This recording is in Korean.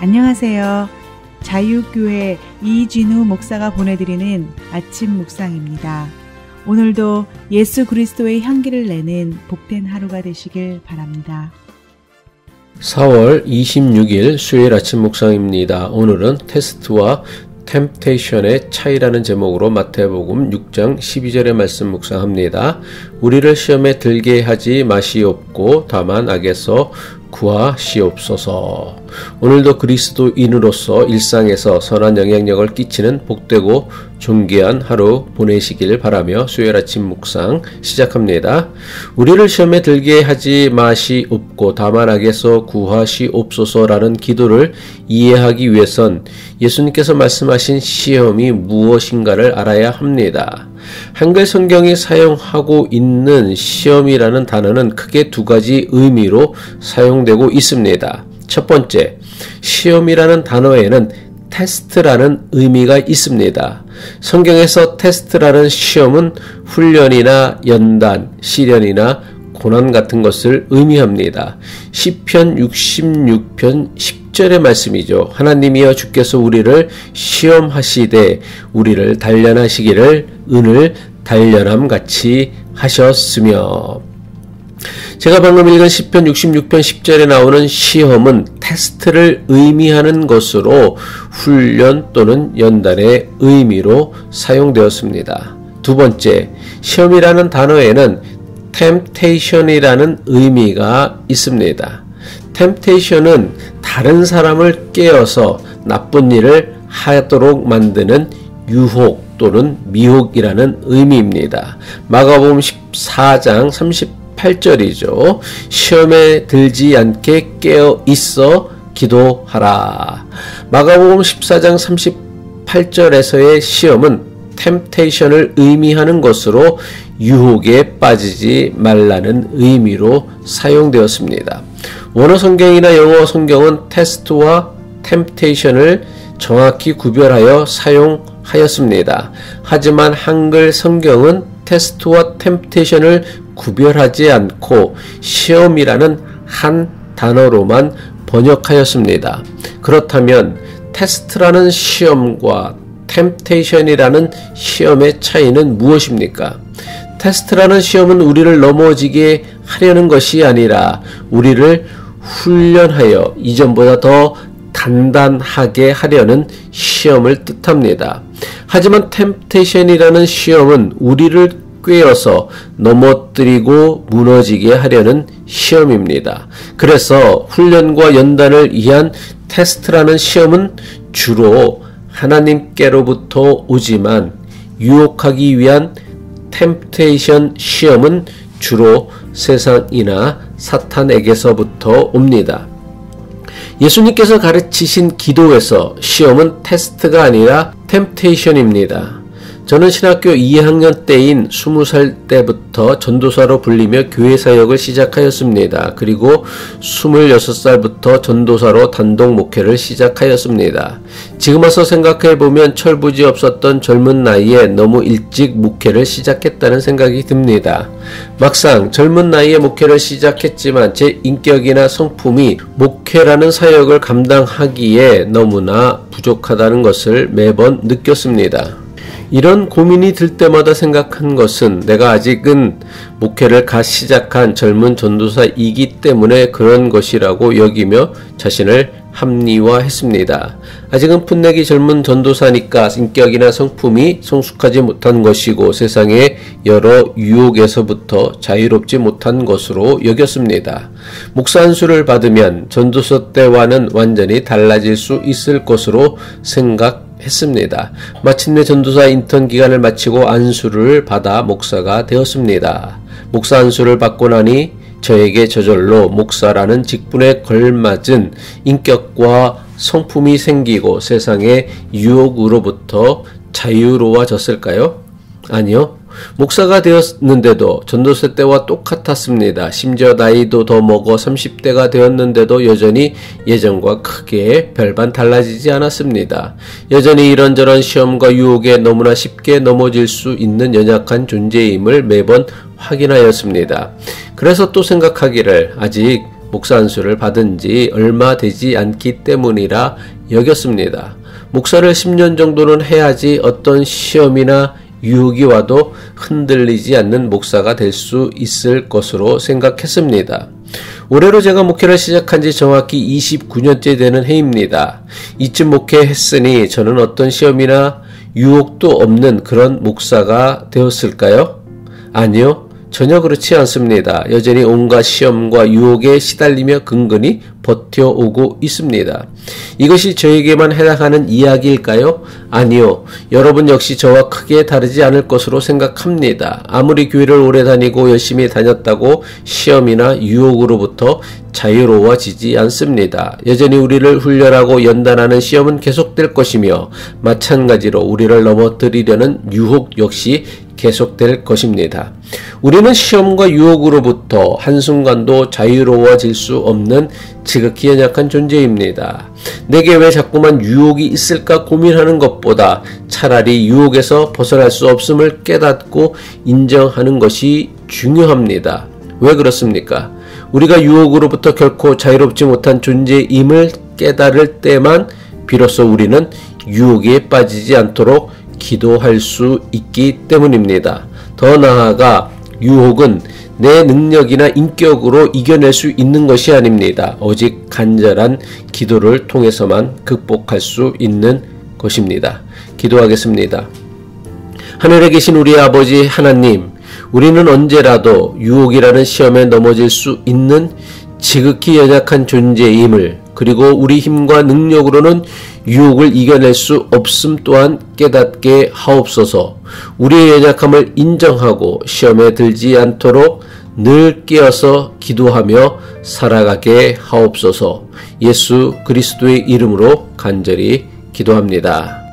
안녕하세요. 자유교회 이진우 목사가 보내드리는 아침 묵상입니다. 오늘도 예수 그리스도의 향기를 내는 복된 하루가 되시길 바랍니다. 4월 26일 수요일 아침 묵상입니다. 오늘은 테스트와 템테이션의 차이라는 제목으로 마태복음 6장 12절의 말씀 묵상합니다. 우리를 시험에 들게 하지 마시옵고 다만 악에서 구하시옵소서. 오늘도 그리스도인으로서 일상에서 선한 영향력을 끼치는 복되고 존귀한 하루 보내시길 바라며 수요일 아침 묵상 시작합니다. 우리를 시험에 들게 하지 마시옵고 다만 악에서 구하시옵소서라는 기도를 이해하기 위해선 예수님께서 말씀하신 시험이 무엇인가를 알아야 합니다. 한글 성경이 사용하고 있는 시험이라는 단어는 크게 두 가지 의미로 사용되고 있습니다. 첫 번째, 시험이라는 단어에는 테스트라는 의미가 있습니다. 성경에서 테스트라는 시험은 훈련이나 연단, 시련이나 고난 같은 것을 의미합니다. 시편 66편 10절의 말씀이죠. 하나님이여 주께서 우리를 시험하시되 우리를 단련하시기를 은을 단련함같이 하셨으며. 제가 방금 읽은 시편 66편 10절에 나오는 시험은 테스트를 의미하는 것으로 훈련 또는 연단의 의미로 사용되었습니다. 두 번째, 시험이라는 단어에는 temptation이라는 의미가 있습니다. temptation은 다른 사람을 깨어서 나쁜 일을 하도록 만드는 유혹 또는 미혹이라는 의미입니다. 마가복음 14장 38절이죠. 시험에 들지 않게 깨어 있어 기도하라. 마가복음 14장 38절에서의 시험은 템테이션을 의미하는 것으로 유혹에 빠지지 말라는 의미로 사용되었습니다. 원어 성경이나 영어 성경은 테스트와 템테이션을 정확히 구별하여 사용하였습니다. 하지만 한글 성경은 테스트와 템테이션을 구별하지 않고 시험이라는 한 단어로만 번역하였습니다. 그렇다면 테스트라는 시험과 템테이션이라는 시험의 차이는 무엇입니까? 테스트라는 시험은 우리를 넘어지게 하려는 것이 아니라 우리를 훈련하여 이전보다 더 단단하게 하려는 시험을 뜻합니다. 하지만 템테이션이라는 시험은 우리를 꿰어서 넘어뜨리고 무너지게 하려는 시험입니다. 그래서 훈련과 연단을 위한 테스트라는 시험은 주로 하나님께로부터 오지만 유혹하기 위한 템테이션 시험은 주로 세상이나 사탄에게서부터 옵니다. 예수님께서 가르치신 기도에서 시험은 테스트가 아니라 템테이션입니다. 저는 신학교 2학년 때인 20살 때부터 전도사로 불리며 교회 사역을 시작하였습니다. 그리고 26살부터 전도사로 단독 목회를 시작하였습니다. 지금 와서 생각해보면 철부지 없었던 젊은 나이에 너무 일찍 목회를 시작했다는 생각이 듭니다. 막상 젊은 나이에 목회를 시작했지만 제 인격이나 성품이 목회라는 사역을 감당하기에 너무나 부족하다는 것을 매번 느꼈습니다. 이런 고민이 들 때마다 생각한 것은 내가 아직은 목회를 갓 시작한 젊은 전도사이기 때문에 그런 것이라고 여기며 자신을 합리화했습니다. 아직은 풋내기 젊은 전도사니까 인격이나 성품이 성숙하지 못한 것이고 세상의 여러 유혹에서부터 자유롭지 못한 것으로 여겼습니다. 목사 안수를 받으면 전도사 때와는 완전히 달라질 수 있을 것으로 생각했습니다. 마침내 전도사 인턴 기간을 마치고 안수를 받아 목사가 되었습니다. 목사 안수를 받고 나니 저에게 저절로 목사라는 직분에 걸맞은 인격과 성품이 생기고 세상의 유혹으로부터 자유로워졌을까요? 아니요. 목사가 되었는데도 전도서 때와 똑같았습니다. 심지어 나이도 더 먹어 30대가 되었는데도 여전히 예전과 크게 별반 달라지지 않았습니다. 여전히 이런저런 시험과 유혹에 너무나 쉽게 넘어질 수 있는 연약한 존재임을 매번 확인하였습니다. 그래서 또 생각하기를 아직 목사 안수를 받은 지 얼마 되지 않기 때문이라 여겼습니다. 목사를 10년 정도는 해야지 어떤 시험이나 유혹이 와도 흔들리지 않는 목사가 될 수 있을 것으로 생각했습니다. 올해로 제가 목회를 시작한 지 정확히 29년째 되는 해입니다. 이쯤 목회했으니 저는 어떤 시험이나 유혹도 없는 그런 목사가 되었을까요? 아니요. 전혀 그렇지 않습니다. 여전히 온갖 시험과 유혹에 시달리며 근근히 버텨오고 있습니다. 이것이 저에게만 해당하는 이야기일까요? 아니요. 여러분 역시 저와 크게 다르지 않을 것으로 생각합니다. 아무리 교회를 오래 다니고 열심히 다녔다고 시험이나 유혹으로부터 자유로워지지 않습니다. 여전히 우리를 훈련하고 연단하는 시험은 계속될 것이며 마찬가지로 우리를 넘어뜨리려는 유혹 역시 계속될 것입니다. 우리는 시험과 유혹으로부터 한순간도 자유로워질 수 없는 지극히 연약한 존재입니다. 내게 왜 자꾸만 유혹이 있을까 고민하는 것보다 차라리 유혹에서 벗어날 수 없음을 깨닫고 인정하는 것이 중요합니다. 왜 그렇습니까? 우리가 유혹으로부터 결코 자유롭지 못한 존재임을 깨달을 때만 비로소 우리는 유혹에 빠지지 않도록 기도할 수 있기 때문입니다. 더 나아가 유혹은 내 능력이나 인격으로 이겨낼 수 있는 것이 아닙니다. 오직 간절한 기도를 통해서만 극복할 수 있는 것입니다. 기도하겠습니다. 하늘에 계신 우리 아버지 하나님, 우리는 언제라도 유혹이라는 시험에 넘어질 수 있는 지극히 연약한 존재임을, 그리고 우리 힘과 능력으로는 유혹을 이겨낼 수 없음 또한 깨닫게 하옵소서. 우리의 연약함을 인정하고 시험에 들지 않도록 늘 깨어서 기도하며 살아가게 하옵소서. 예수 그리스도의 이름으로 간절히 기도합니다.